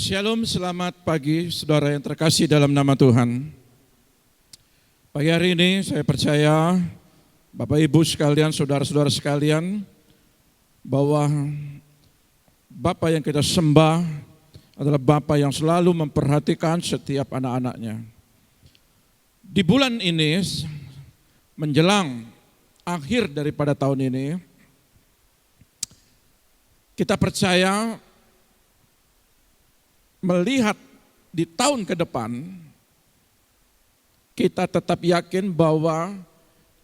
Shalom, selamat pagi saudara yang terkasih dalam nama Tuhan. Pagi hari ini saya percaya Bapak Ibu sekalian, saudara-saudara sekalian, bahwa Bapa yang kita sembah adalah Bapa yang selalu memperhatikan setiap anak-anaknya. Di bulan ini menjelang akhir daripada tahun ini, kita percaya melihat di tahun ke depan, kita tetap yakin bahwa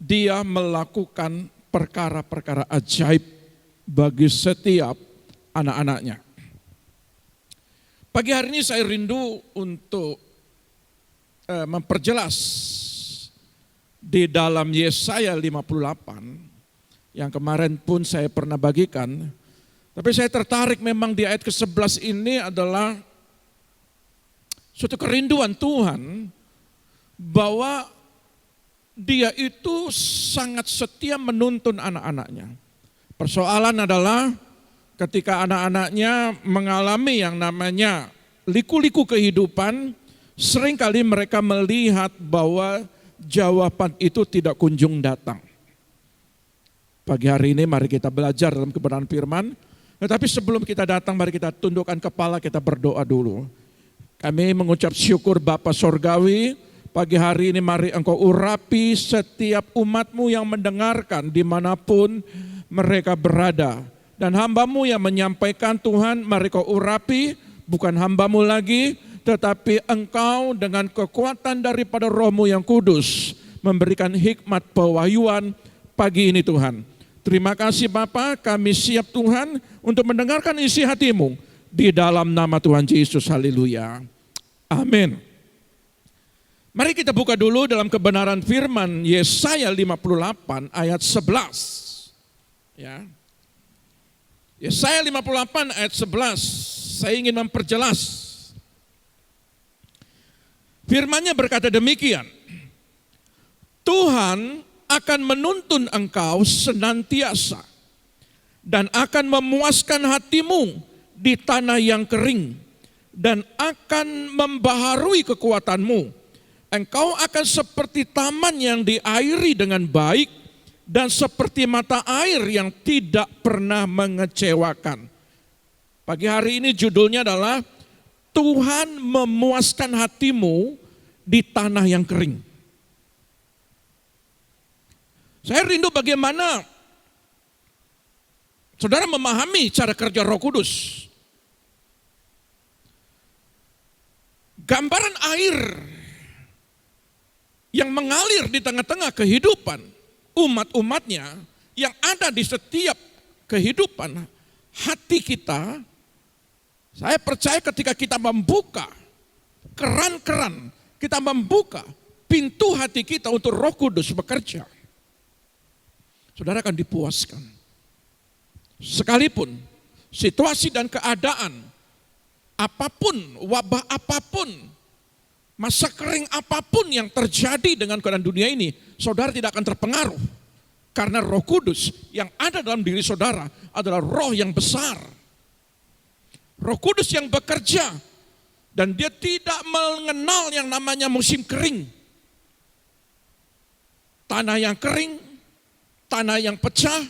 Dia melakukan perkara-perkara ajaib bagi setiap anak-anaknya. Pagi hari ini saya rindu untuk memperjelas di dalam Yesaya 58, yang kemarin pun saya pernah bagikan, tapi saya tertarik memang di ayat ke-11 ini adalah suatu kerinduan Tuhan bahwa Dia itu sangat setia menuntun anak-anaknya. Persoalan adalah ketika anak-anaknya mengalami yang namanya liku-liku kehidupan, seringkali mereka melihat bahwa jawaban itu tidak kunjung datang. Pagi hari ini mari kita belajar dalam kebenaran firman, tetapi sebelum kita datang mari kita tundukkan kepala, kita berdoa dulu. Kami mengucap syukur Bapa Sorgawi, pagi hari ini mari Engkau urapi setiap umat-Mu yang mendengarkan dimanapun mereka berada. Dan hamba-Mu yang menyampaikan Tuhan, mari Kau urapi, bukan hamba-Mu lagi, tetapi Engkau dengan kekuatan daripada Roh-Mu yang kudus, memberikan hikmat pewahyuan pagi ini Tuhan. Terima kasih Bapa, kami siap Tuhan untuk mendengarkan isi hati-Mu. Di dalam nama Tuhan Yesus, haleluya. Amin. Mari kita buka dulu dalam kebenaran firman Yesaya 58 ayat 11. Ya. Yesaya 58 ayat 11, saya ingin memperjelas. Firman-Nya berkata demikian, Tuhan akan menuntun engkau senantiasa dan akan memuaskan hatimu di tanah yang kering, dan akan membaharui kekuatanmu. Engkau akan seperti taman yang diairi dengan baik, dan seperti mata air yang tidak pernah mengecewakan. Pagi hari ini judulnya adalah Tuhan memuaskan hatimu di tanah yang kering. Saya rindu bagaimana saudara memahami cara kerja Roh Kudus. Gambaran air yang mengalir di tengah-tengah kehidupan umat-umatnya yang ada di setiap kehidupan hati kita. Saya percaya ketika kita membuka keran-keran, kita membuka pintu hati kita untuk Roh Kudus bekerja, saudara akan dipuaskan. Sekalipun situasi dan keadaan apapun, wabah apapun, masa kering apapun yang terjadi dengan keadaan dunia ini, saudara tidak akan terpengaruh. Karena Roh Kudus yang ada dalam diri saudara adalah roh yang besar. Roh Kudus yang bekerja dan Dia tidak mengenal yang namanya musim kering. Tanah yang kering, tanah yang pecah,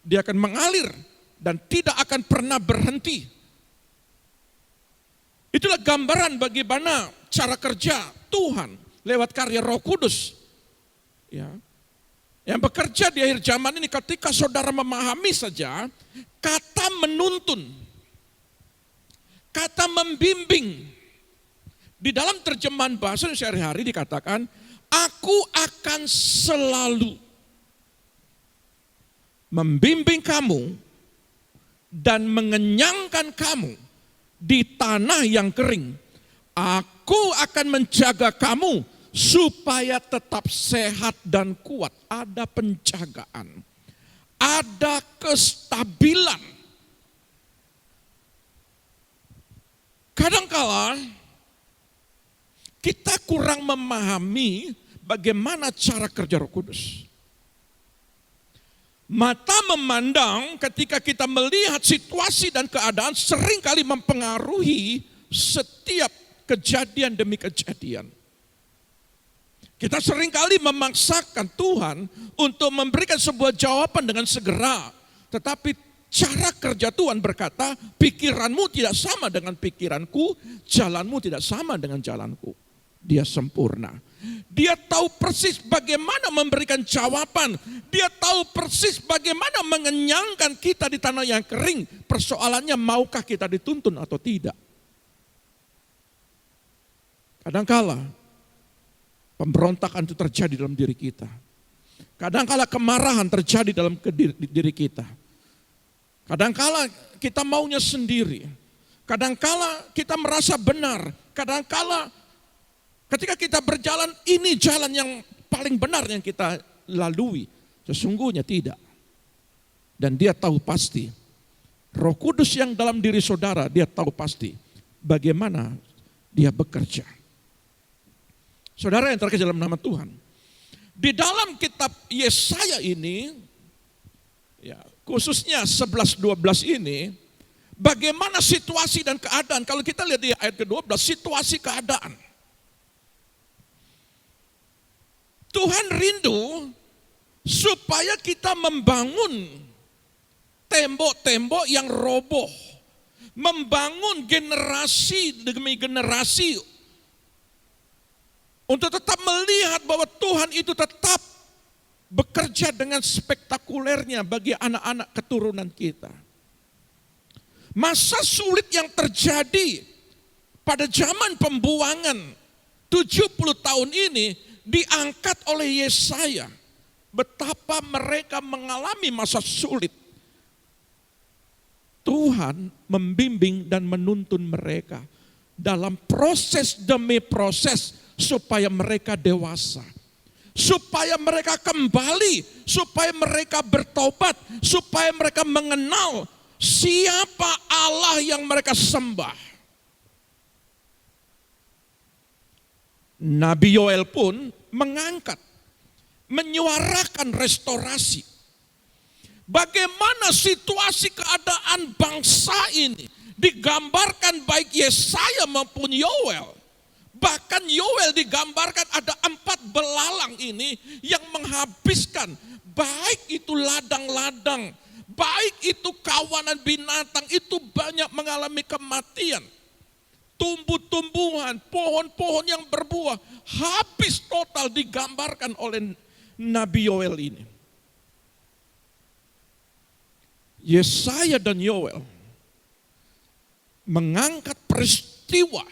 Dia akan mengalir dan tidak akan pernah berhenti. Itulah gambaran bagaimana cara kerja Tuhan lewat karya Roh Kudus. Ya. Yang bekerja di akhir zaman ini ketika saudara memahami saja kata menuntun, kata membimbing. Di dalam terjemahan bahasa sehari-hari dikatakan, aku akan selalu membimbing kamu dan mengenyangkan kamu di tanah yang kering. Aku akan menjaga kamu supaya tetap sehat dan kuat. Ada penjagaan, ada kestabilan. Kadangkala kita kurang memahami bagaimana cara kerja Roh Kudus. Mata memandang ketika kita melihat situasi dan keadaan seringkali mempengaruhi setiap kejadian demi kejadian. Kita seringkali memaksakan Tuhan untuk memberikan sebuah jawaban dengan segera. Tetapi cara kerja Tuhan berkata, pikiranmu tidak sama dengan pikiranku, jalanmu tidak sama dengan jalanku. Dia sempurna. Dia tahu persis bagaimana memberikan jawaban. Dia tahu persis bagaimana mengenyangkan kita di tanah yang kering. Persoalannya maukah kita dituntun atau tidak. Kadangkala pemberontakan itu terjadi dalam diri kita. Kadangkala kemarahan terjadi dalam diri kita. Kadangkala kita maunya sendiri. Kadangkala kita merasa benar. Kadangkala ketika kita berjalan, ini jalan yang paling benar yang kita lalui. Sesungguhnya tidak. Dan dia tahu pasti. Roh Kudus yang dalam diri saudara, dia tahu pasti bagaimana dia bekerja. Saudara yang terkasih dalam nama Tuhan. Di dalam kitab Yesaya ini, ya, khususnya 11-12 ini, bagaimana situasi dan keadaan. Kalau kita lihat di ayat ke-12, situasi keadaan. Tuhan rindu supaya kita membangun tembok-tembok yang roboh. Membangun generasi demi generasi. Untuk tetap melihat bahwa Tuhan itu tetap bekerja dengan spektakulernya bagi anak-anak keturunan kita. Masa sulit yang terjadi pada zaman pembuangan 70 tahun ini diangkat oleh Yesaya. Betapa mereka mengalami masa sulit. Tuhan membimbing dan menuntun mereka dalam proses demi proses supaya mereka dewasa. Supaya mereka kembali, supaya mereka bertobat, supaya mereka mengenal siapa Allah yang mereka sembah. Nabi Yoel pun mengangkat, menyuarakan restorasi. Bagaimana situasi keadaan bangsa ini digambarkan baik Yesaya maupun Yoel. Bahkan Yoel digambarkan ada 4 belalang ini yang menghabiskan baik itu ladang-ladang, baik itu kawanan binatang, itu banyak mengalami kematian. Tumbuh-tumbuhan, pohon-pohon yang berbuah, habis total digambarkan oleh Nabi Yoel ini. Yesaya dan Yoel mengangkat peristiwa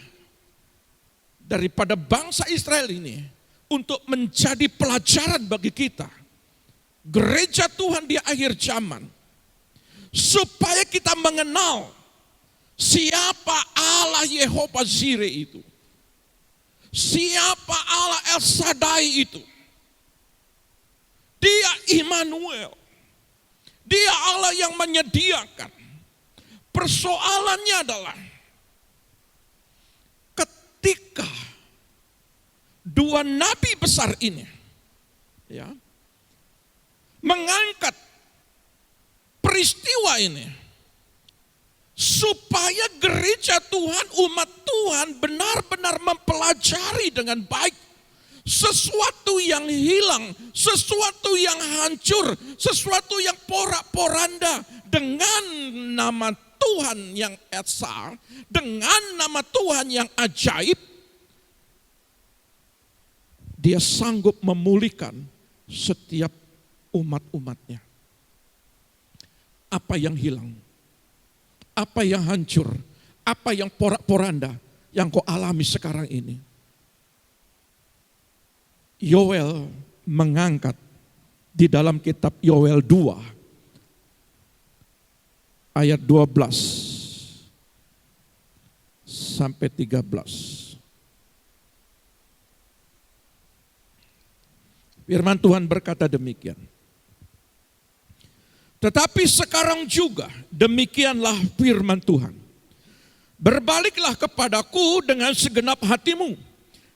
daripada bangsa Israel ini untuk menjadi pelajaran bagi kita. Gereja Tuhan di akhir zaman. Supaya kita mengenal siapa Allah Yehova Jireh itu. Siapa Allah El Shaddai itu. Dia Immanuel. Dia Allah yang menyediakan. Persoalannya adalah ketika 2 nabi besar ini ya, mengangkat peristiwa ini supaya gereja Tuhan, umat Tuhan benar-benar mempelajari dengan baik sesuatu yang hilang, sesuatu yang hancur, sesuatu yang porak-poranda dengan nama Tuhan yang esa, dengan nama Tuhan yang ajaib, dia sanggup memulihkan setiap umat-umatnya. Apa yang hilang, apa yang hancur, apa yang porak-poranda yang kau alami sekarang ini. Yoel mengangkat di dalam kitab Yoel 2 ayat 12 sampai 13. Firman Tuhan berkata demikian. Tetapi sekarang juga demikianlah firman Tuhan. Berbaliklah kepadaku dengan segenap hatimu,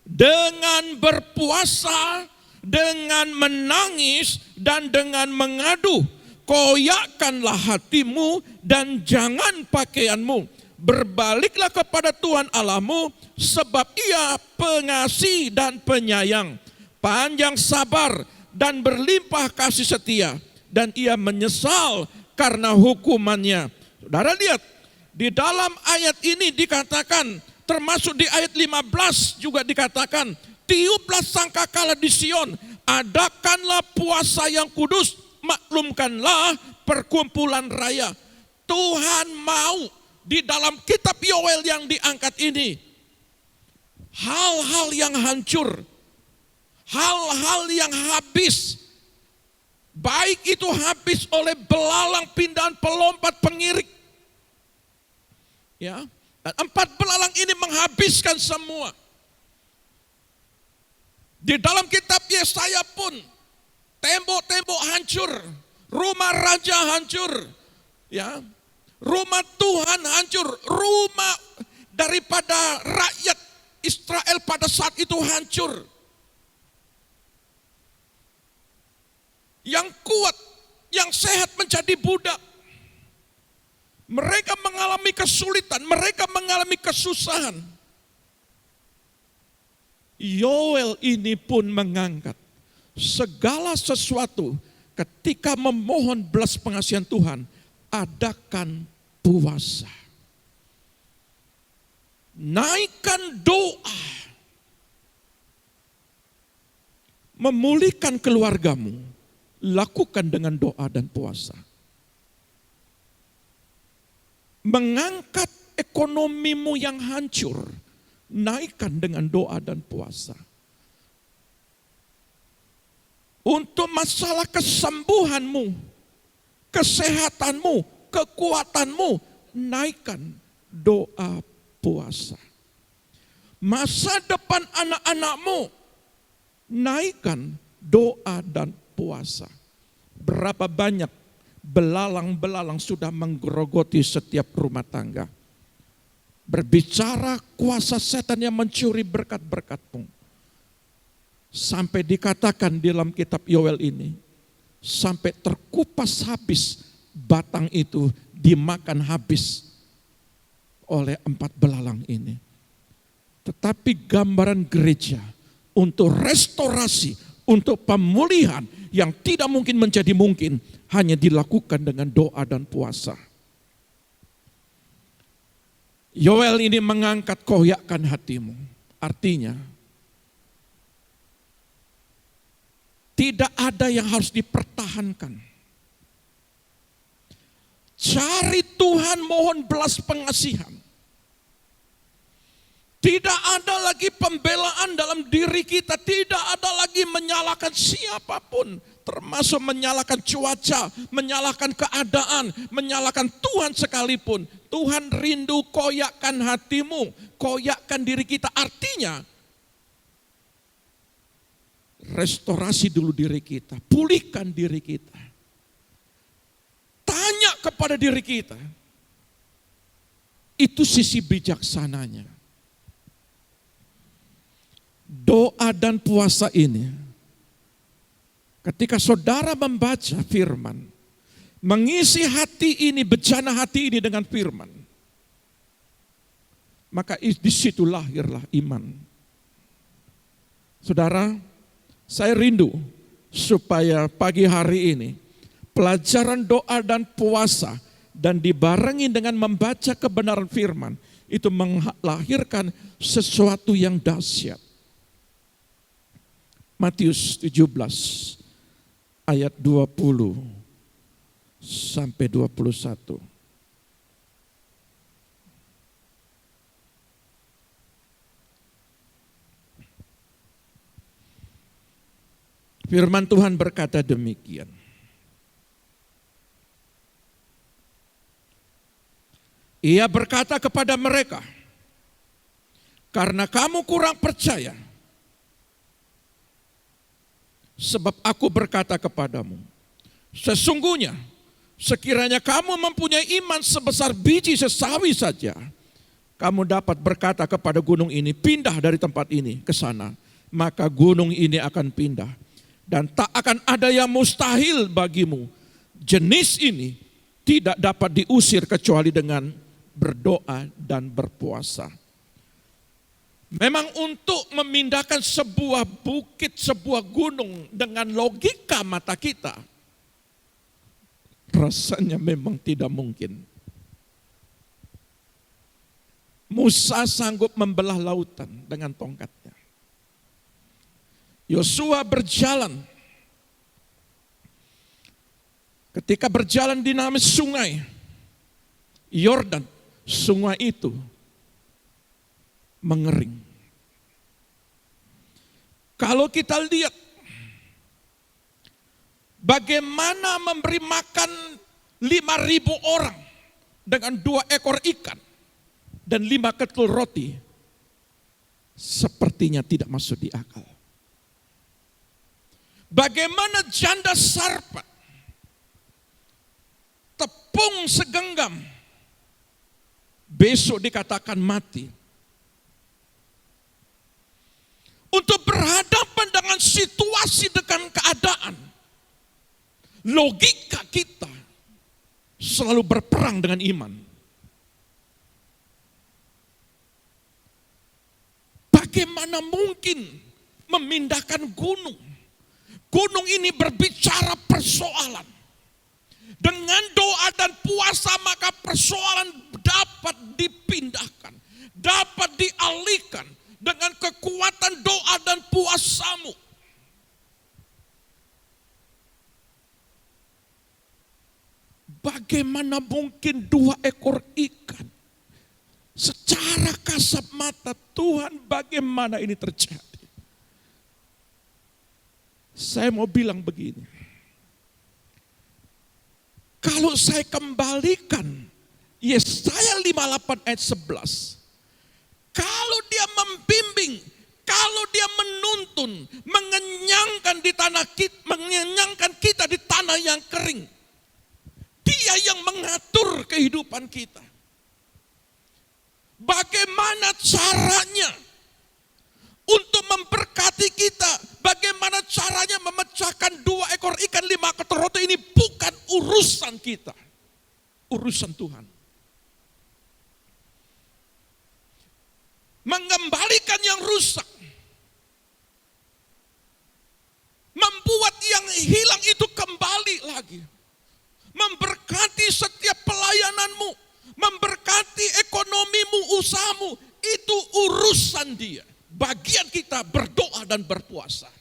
dengan berpuasa, dengan menangis, dan dengan mengadu. Koyakkanlah hatimu dan jangan pakaianmu. berbaliklah kepada Tuhan Allahmu, sebab Ia pengasih dan penyayang, panjang sabar dan berlimpah kasih setia, dan Ia menyesal karena hukumannya. Saudara lihat, di dalam ayat ini dikatakan, termasuk di ayat 15 juga dikatakan, tiuplah sangkakala di Sion, adakanlah puasa yang kudus, maklumkanlah perkumpulan raya. Tuhan mau di dalam kitab Yoel yang diangkat ini, hal-hal yang hancur, hal-hal yang habis, baik itu habis oleh belalang, pindahan, pelompat, pengirik, ya, dan 4 belalang ini menghabiskan semua. Di dalam kitab Yesaya pun tembok-tembok hancur, rumah raja hancur, ya, rumah Tuhan hancur, rumah daripada rakyat Israel pada saat itu hancur. Yang kuat, yang sehat menjadi budak. Mereka mengalami kesulitan, mereka mengalami kesusahan. Yoel ini pun mengangkat segala sesuatu ketika memohon belas pengasihan Tuhan, adakan puasa. Naikkan doa. Memulihkan keluargamu, lakukan dengan doa dan puasa. Mengangkat ekonomimu yang hancur, naikkan dengan doa dan puasa. Untuk masalah kesembuhanmu, kesehatanmu, kekuatanmu, naikkan doa puasa. Masa depan anak-anakmu, naikkan doa dan puasa. Berapa banyak belalang-belalang sudah menggerogoti setiap rumah tangga. Berbicara kuasa setan yang mencuri berkat-berkatmu. Sampai dikatakan di dalam kitab Yoel ini, sampai terkupas habis batang itu, dimakan habis oleh 4 belalang ini. Tetapi gambaran gereja untuk restorasi, untuk pemulihan yang tidak mungkin menjadi mungkin, hanya dilakukan dengan doa dan puasa. Yoel ini mengangkat koyakkan hatimu. Artinya, tidak ada yang harus dipertahankan. Cari Tuhan, mohon belas pengasihan. Tidak ada lagi pembelaan dalam diri kita. Tidak ada lagi menyalahkan siapapun. Termasuk menyalahkan cuaca, menyalahkan keadaan, menyalahkan Tuhan sekalipun. Tuhan rindu koyakkan hatimu, koyakkan diri kita. Artinya, restorasi dulu diri kita, pulihkan diri kita. Tanya kepada diri kita. Itu sisi bijaksananya. Doa dan puasa ini, ketika saudara membaca firman, mengisi hati ini, bejana hati ini dengan firman, maka di situ lahirlah iman. Saudara, saya rindu supaya pagi hari ini pelajaran doa dan puasa dan dibarengi dengan membaca kebenaran firman itu melahirkan sesuatu yang dahsyat. Matius 17 ayat 20 sampai 21. Firman Tuhan berkata demikian. Ia berkata kepada mereka, karena kamu kurang percaya, sebab aku berkata kepadamu, sesungguhnya sekiranya kamu mempunyai iman sebesar biji sesawi saja, kamu dapat berkata kepada gunung ini, pindah dari tempat ini ke sana, maka gunung ini akan pindah. Dan tak akan ada yang mustahil bagimu. Jenis ini tidak dapat diusir kecuali dengan berdoa dan berpuasa. Memang untuk memindahkan sebuah bukit, sebuah gunung dengan logika mata kita, rasanya memang tidak mungkin. Musa sanggup membelah lautan dengan tongkatnya. Yosua berjalan. Ketika berjalan di namanya sungai Yordan, sungai itu mengering. Kalau kita lihat bagaimana memberi makan 5.000 orang dengan 2 ekor ikan dan 5 ketul roti, sepertinya tidak masuk di akal. Bagaimana janda Sarpat tepung segenggam, besok dikatakan mati. Untuk berhadapan dengan situasi, dengan keadaan, logika kita selalu berperang dengan iman. Bagaimana mungkin memindahkan gunung? Gunung ini berbicara persoalan. Dengan doa dan puasa maka persoalan dapat dipindahkan, dapat dialihkan dengan kekuatan doa dan puasamu. Bagaimana mungkin 2 ekor ikan? Secara kasat mata, Tuhan, bagaimana ini terjadi? Saya mau bilang begini. Kalau saya kembalikan Yesaya 58 ayat 11. Kalau dia membimbing, kalau dia menuntun, mengenyangkan kita di tanah yang kering. Dia yang mengatur kehidupan kita. Bagaimana caranya untuk memberkati kita? Bagaimana caranya memecahkan 2 ekor ikan 5 ketul roti? Ini bukan urusan kita, urusan Tuhan. Mengembalikan yang rusak, membuat yang hilang itu kembali lagi, memberkati setiap pelayananmu, memberkati ekonomimu, usahamu, itu urusan Dia. Bagian kita berdoa dan berpuasa.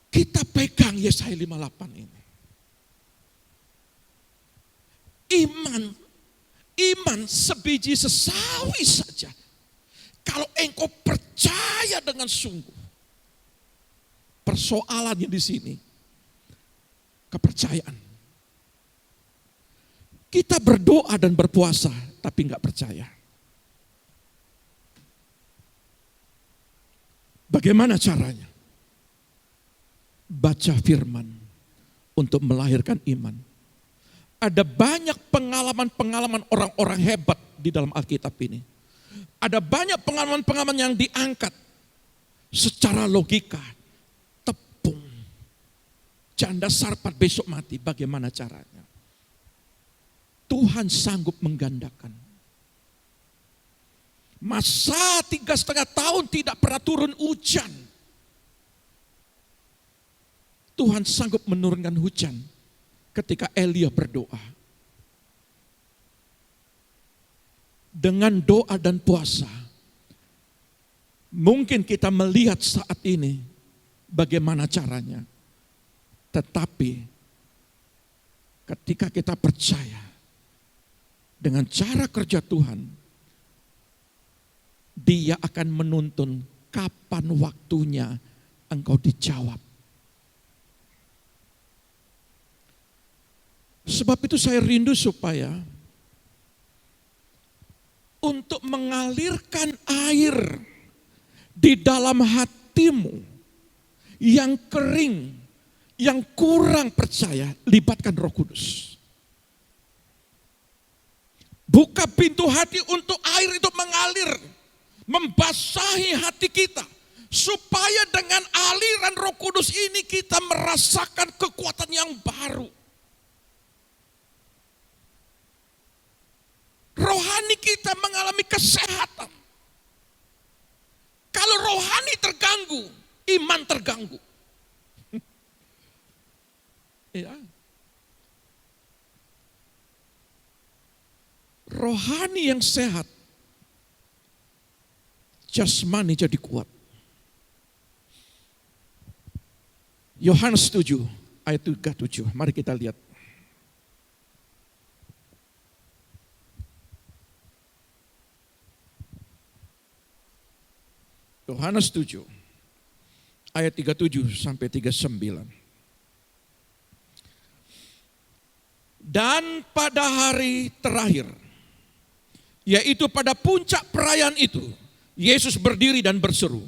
Kita pegang Yesaya 58 ini. Iman sebiji sesawi saja. Kalau engkau percaya dengan sungguh. Persoalannya di sini, kepercayaan. Kita berdoa dan berpuasa, tapi enggak percaya. Bagaimana caranya? Baca firman untuk melahirkan iman. Ada banyak pengalaman-pengalaman orang-orang hebat di dalam Alkitab ini. Ada banyak pengalaman-pengalaman yang diangkat secara logika. Tepung. Janda Sarpat besok mati, bagaimana caranya? Tuhan sanggup menggandakan. Masa 3,5 tahun tidak pernah turun hujan. Tuhan sanggup menurunkan hujan ketika Elia berdoa. Dengan doa dan puasa, mungkin kita melihat saat ini bagaimana caranya. Tetapi ketika kita percaya dengan cara kerja Tuhan, Dia akan menuntun kapan waktunya engkau dijawab. Sebab itu saya rindu supaya untuk mengalirkan air di dalam hatimu yang kering, yang kurang percaya, libatkan Roh Kudus. Buka pintu hati untuk air itu mengalir, membasahi hati kita. Supaya dengan aliran. aliran Roh Kudus ini kita merasakan kekuatan yang baru. rohani kita mengalami kesehatan. Kalau rohani terganggu, iman terganggu. Ya. Rohani yang sehat, jasmani jadi kuat. Yohanes 7 ayat 37. Mari kita lihat. Yohanes 7 ayat 37 sampai 39. Dan pada hari terakhir, yaitu pada puncak perayaan itu, Yesus berdiri dan berseru,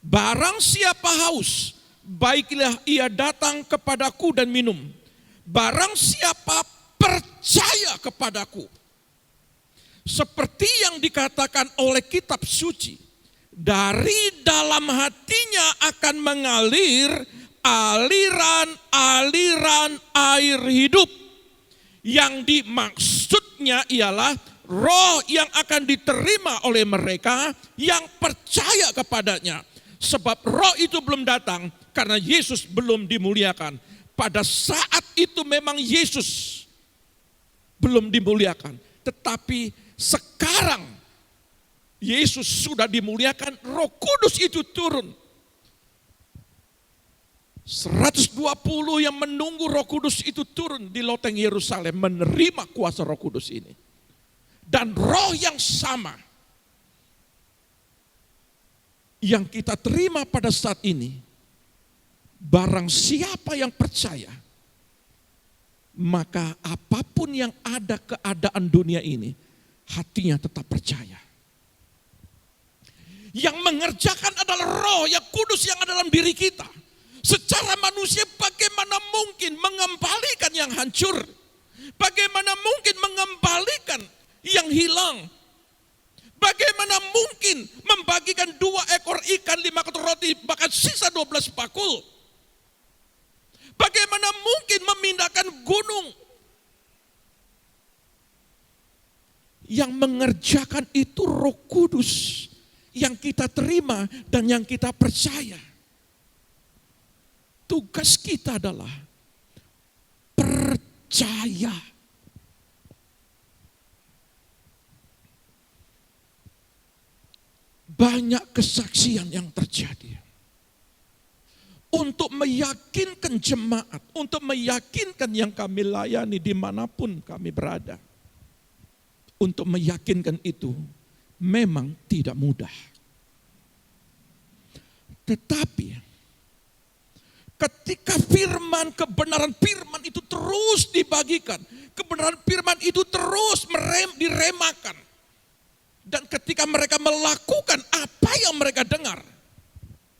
barang siapa haus, baiklah ia datang kepadaku dan minum. Barang siapa percaya kepadaku, seperti yang dikatakan oleh kitab suci, dari dalam hatinya akan mengalir aliran-aliran air hidup. Yang dimaksudnya ialah roh yang akan diterima oleh mereka yang percaya kepadanya. Sebab roh itu belum datang karena Yesus belum dimuliakan. Pada saat itu memang Yesus belum dimuliakan. Tetapi sekarang Yesus sudah dimuliakan, Roh Kudus itu turun. 120 yang menunggu Roh Kudus itu turun di loteng Yerusalem menerima kuasa Roh Kudus ini. Dan roh yang sama yang kita terima pada saat ini, barang siapa yang percaya, maka apapun yang ada keadaan dunia ini, hatinya tetap percaya. Yang mengerjakan adalah roh yang kudus yang ada dalam diri kita. Secara manusia bagaimana mungkin mengembalikan yang hancur? Bagaimana mungkin mengembalikan yang hilang? Bagaimana mungkin membagikan 2 ekor ikan, 5 kotor roti, bahkan sisa 12 bakul? Bagaimana mungkin memindahkan gunung? Yang mengerjakan itu Roh Kudus yang kita terima dan yang kita percaya. Tugas kita adalah percaya. Banyak kesaksian yang terjadi. Untuk meyakinkan jemaat, untuk meyakinkan yang kami layani dimanapun kami berada. Untuk meyakinkan itu memang tidak mudah. Tetapi ketika kebenaran firman itu terus dibagikan, kebenaran firman itu terus diremakan. Dan ketika mereka melakukan apa yang mereka dengar,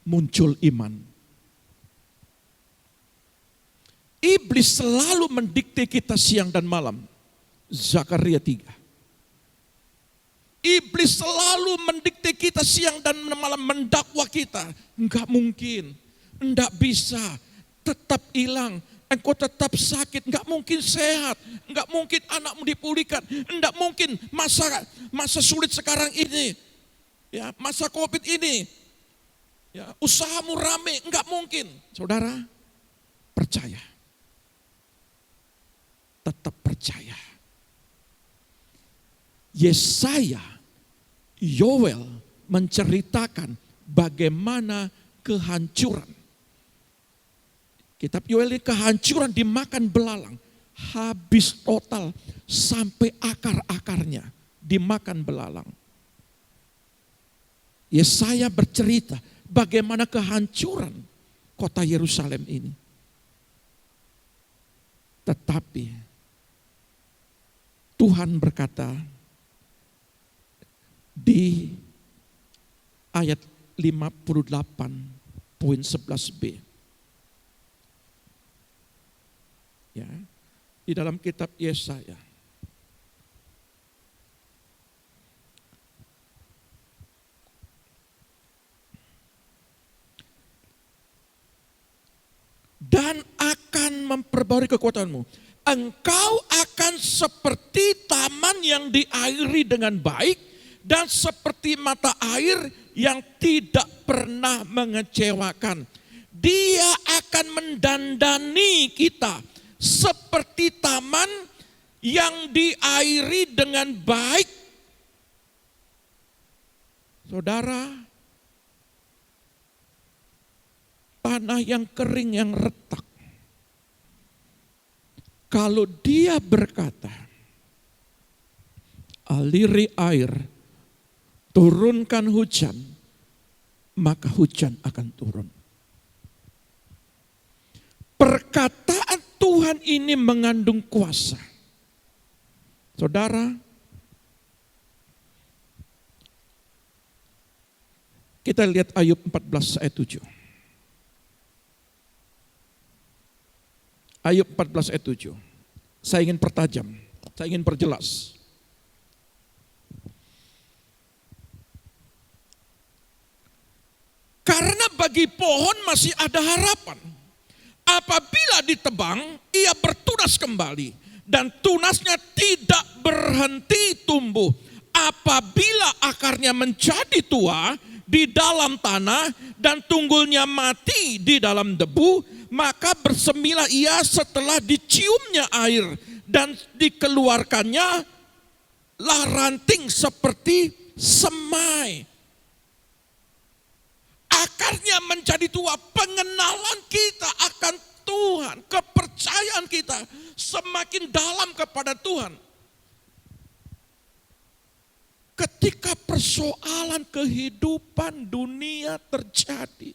muncul iman. Iblis selalu mendikte kita siang dan malam. Zakaria 3. Iblis selalu mendikte kita siang dan malam, mendakwa kita. Enggak mungkin, enggak bisa, tetap hilang. Engkau tetap sakit, enggak mungkin sehat, enggak mungkin anakmu dipulihkan, enggak mungkin masa sulit sekarang ini, ya masa COVID ini, ya usahamu rame, enggak mungkin. Saudara, percaya, tetap percaya. Yesaya, Yoel menceritakan bagaimana kehancuran. Kitab Yoel ini kehancuran dimakan belalang. Habis total sampai akar-akarnya dimakan belalang. Yesaya bercerita bagaimana kehancuran kota Yerusalem ini. Tetapi Tuhan berkata di ayat 58.11b. Ya, di dalam kitab Yesaya. Dan akan memperbarui kekuatanmu. Engkau akan dan seperti taman yang diairi dengan baik, dan seperti mata air yang tidak pernah mengecewakan. Dia akan mendandani kita seperti taman yang diairi dengan baik. Saudara, tanah yang kering, yang retak, kalau dia berkata, aliri air, turunkan hujan, maka hujan akan turun. Perkataan Tuhan ini mengandung kuasa. Saudara, kita lihat Ayub 14 ayat 7. Ayub 14 ayat 7. Saya ingin pertajam, saya ingin perjelas. Karena bagi pohon masih ada harapan. Apabila ditebang, ia bertunas kembali. Dan tunasnya tidak berhenti tumbuh. Apabila akarnya menjadi tua di dalam tanah dan tunggulnya mati di dalam debu, maka bersemilah ia setelah diciumnya air dan dikeluarkannya lah ranting seperti semai. Akarnya menjadi tua, pengenalan kita akan Tuhan, kepercayaan kita semakin dalam kepada Tuhan. Ketika persoalan kehidupan dunia terjadi,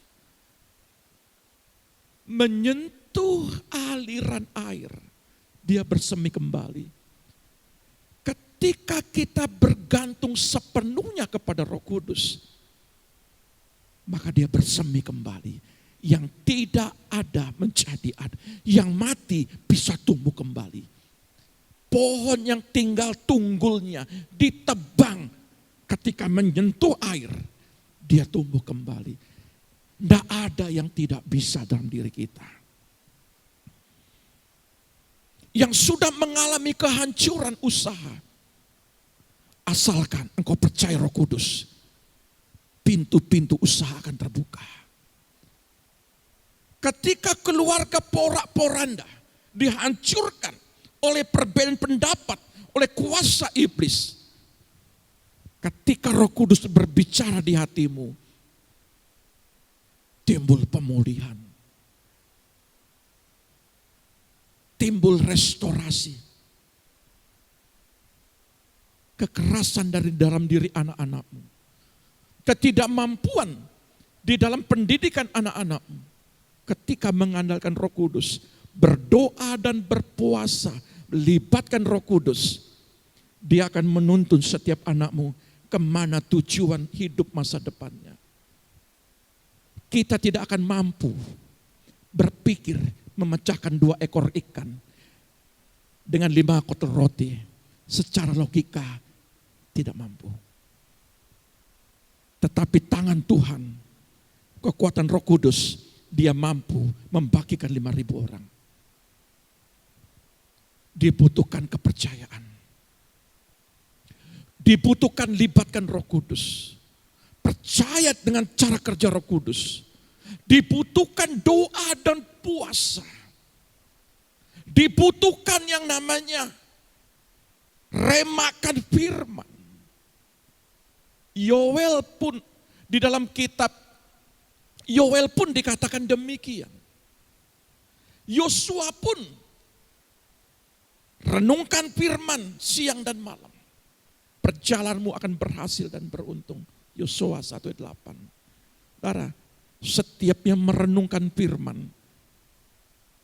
menyentuh aliran air, dia bersemi kembali. Ketika kita bergantung sepenuhnya kepada Roh Kudus, maka dia bersemi kembali. Yang tidak ada menjadi ada. Yang mati bisa tumbuh kembali. Pohon yang tinggal tunggulnya ditebang, ketika menyentuh air, dia tumbuh kembali. Tidak ada yang tidak bisa dalam diri kita. Yang sudah mengalami kehancuran usaha, asalkan engkau percaya Roh Kudus, pintu-pintu usaha akan terbuka. Ketika keluarga porak-poranda dihancurkan oleh perbedaan pendapat, oleh kuasa iblis. Ketika Roh Kudus berbicara di hatimu, timbul pemulihan. Timbul restorasi. Kekerasan dari dalam diri anak-anakmu. Ketidakmampuan di dalam pendidikan anak-anakmu. Ketika mengandalkan Roh Kudus, berdoa dan berpuasa, libatkan Roh Kudus, dia akan menuntun setiap anakmu kemana tujuan hidup masa depannya. Kita tidak akan mampu berpikir memecahkan 2 ekor ikan dengan 5 kotor roti. Secara logika tidak mampu. Tetapi tangan Tuhan, kekuatan Roh Kudus, dia mampu membagikan 5.000 orang. Dibutuhkan kepercayaan. Dibutuhkan libatkan Roh Kudus. Percaya dengan cara kerja Roh Kudus. Dibutuhkan doa dan puasa. Dibutuhkan yang namanya remakan firman. Yoel pun di dalam kitab Yoel pun dikatakan demikian. Yosua pun renungkan firman siang dan malam. Perjalananmu akan berhasil dan beruntung. Yosua 1:8. Saudara, setiap yang merenungkan firman,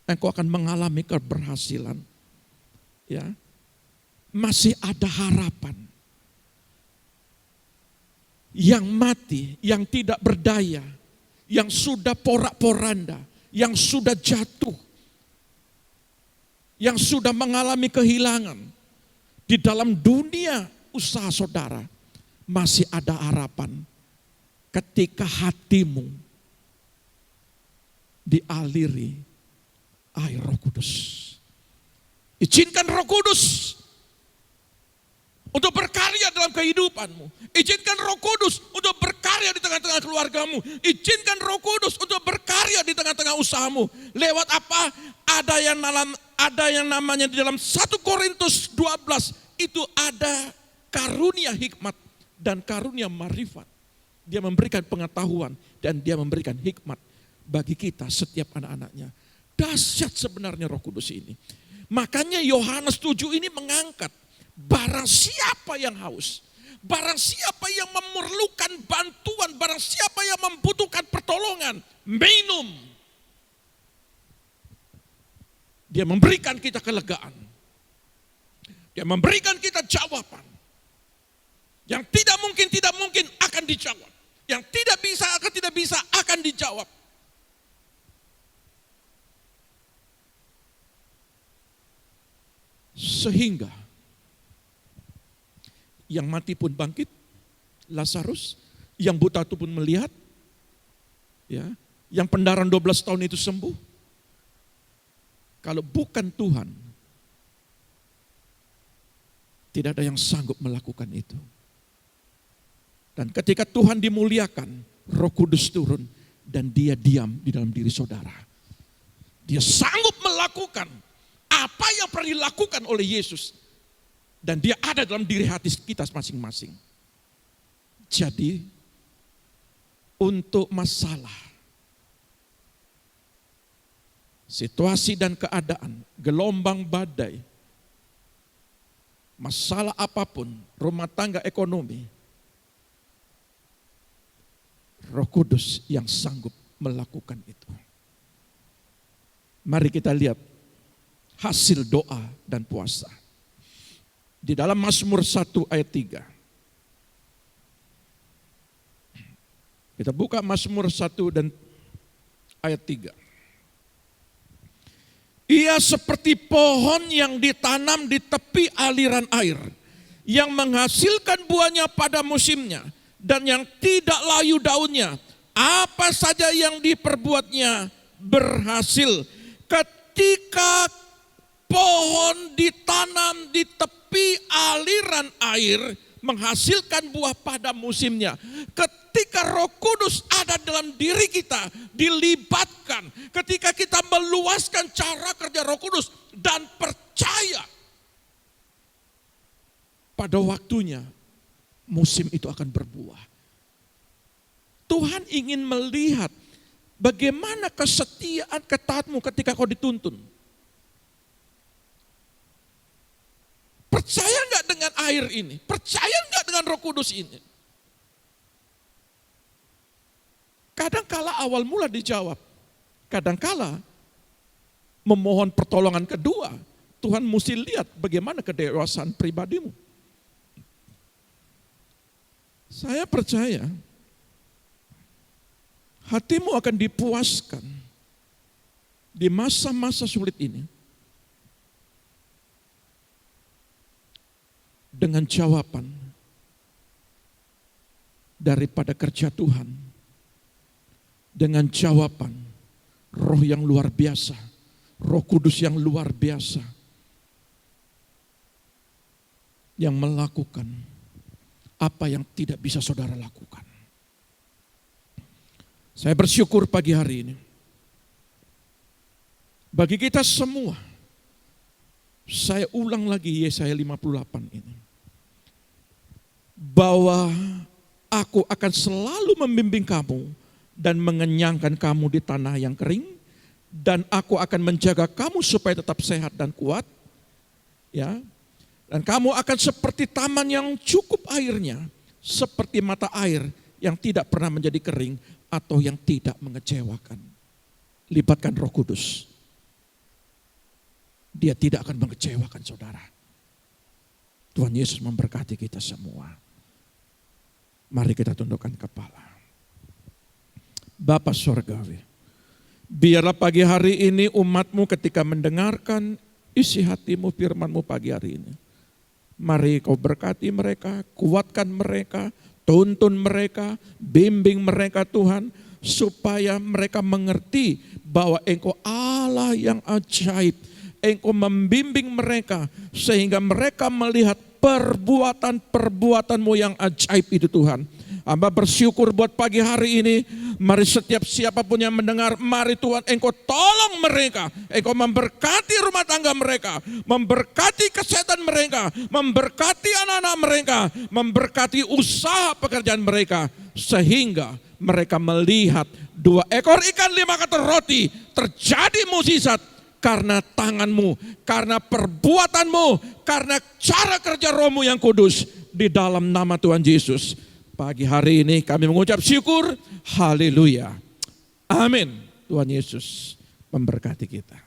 engkau akan mengalami keberhasilan. Ya, masih ada harapan. Yang mati, yang tidak berdaya, yang sudah porak-poranda, yang sudah jatuh, yang sudah mengalami kehilangan. Di dalam dunia usaha saudara, masih ada harapan ketika hatimu dialiri air Roh Kudus. Izinkan Roh Kudus untuk berkarya dalam kehidupanmu. Izinkan Roh Kudus untuk berkarya di tengah-tengah keluargamu. Izinkan Roh Kudus untuk berkarya di tengah-tengah usahamu. Lewat apa? Ada yang namanya di dalam 1 Korintus 12 itu ada karunia hikmat dan karunia marifat. Dia memberikan pengetahuan dan dia memberikan hikmat bagi kita setiap anak-anaknya. Dahsyat sebenarnya Roh Kudus ini. Makanya Yohanes 7 ini mengangkat, barang siapa yang haus, barang siapa yang memerlukan bantuan, barang siapa yang membutuhkan pertolongan, minum. Dia memberikan kita kelegaan. Dia memberikan kita jawaban. Yang tidak mungkin akan dijawab. Yang tidak bisa akan dijawab. Sehingga yang mati pun bangkit, Lazarus, yang buta itu pun melihat, ya, yang pendaran 12 tahun itu sembuh. Kalau bukan Tuhan, tidak ada yang sanggup melakukan itu. Dan ketika Tuhan dimuliakan, Roh Kudus turun dan dia diam di dalam diri saudara. Dia sanggup melakukan apa yang pernah dilakukan oleh Yesus. Dan dia ada dalam diri hati kita masing-masing. Jadi, untuk masalah, situasi dan keadaan, gelombang badai, masalah apapun, rumah tangga, ekonomi, Roh Kudus yang sanggup melakukan itu. Mari kita lihat hasil doa dan puasa. Di dalam Mazmur 1 ayat 3. Kita buka Mazmur 1 dan ayat 3. Ia seperti pohon yang ditanam di tepi aliran air, yang menghasilkan buahnya pada musimnya, dan yang tidak layu daunnya. Apa saja yang diperbuatnya berhasil. Ketika pohon ditanam di tepi aliran air, menghasilkan buah pada musimnya. Ketika Roh Kudus ada dalam diri kita, dilibatkan. Ketika kita meluaskan cara kerja Roh Kudus dan percaya, pada waktunya musim itu akan berbuah. Tuhan ingin melihat bagaimana kesetiaan ketaatmu ketika kau dituntun. Percaya enggak dengan air ini? Percaya enggak dengan Roh Kudus ini? Kadangkala awal mula dijawab. Kadangkala memohon pertolongan kedua. Tuhan mesti lihat bagaimana kedewasaan pribadimu. Saya percaya hatimu akan dipuaskan di masa-masa sulit ini dengan jawaban daripada kerja Tuhan, dengan jawaban Roh yang luar biasa, Roh Kudus yang luar biasa, yang melakukan apa yang tidak bisa saudara lakukan. Saya bersyukur pagi hari ini, bagi kita semua, saya ulang lagi Yesaya 58 ini, bahwa aku akan selalu membimbing kamu dan mengenyangkan kamu di tanah yang kering, dan aku akan menjaga kamu supaya tetap sehat dan kuat, ya. Dan kamu akan seperti taman yang cukup airnya, seperti mata air yang tidak pernah menjadi kering atau yang tidak mengecewakan. Libatkan Roh Kudus. Dia tidak akan mengecewakan saudara. Tuhan Yesus memberkati kita semua. Mari kita tundukkan kepala. Bapa Surgawi, biarlah pagi hari ini umat-Mu ketika mendengarkan isi hati-Mu, firman-Mu pagi hari ini. Mari Kau berkati mereka, kuatkan mereka, tuntun mereka, bimbing mereka Tuhan, supaya mereka mengerti bahwa Engkau Allah yang ajaib, Engkau membimbing mereka sehingga mereka melihat perbuatan-perbuatan-Mu yang ajaib itu Tuhan. Hamba bersyukur buat pagi hari ini. Mari setiap siapapun yang mendengar, mari Tuhan Engkau tolong mereka. Engkau memberkati rumah tangga mereka, memberkati kesehatan mereka, memberkati anak-anak mereka, memberkati usaha pekerjaan mereka. Sehingga mereka melihat 2 ekor ikan 5 kater roti terjadi mukjizat karena tangan-Mu, karena perbuatan-Mu, karena cara kerja Roh-Mu yang kudus di dalam nama Tuhan Yesus. Pagi hari ini kami mengucap syukur, haleluya, amin. Tuhan Yesus memberkati kita.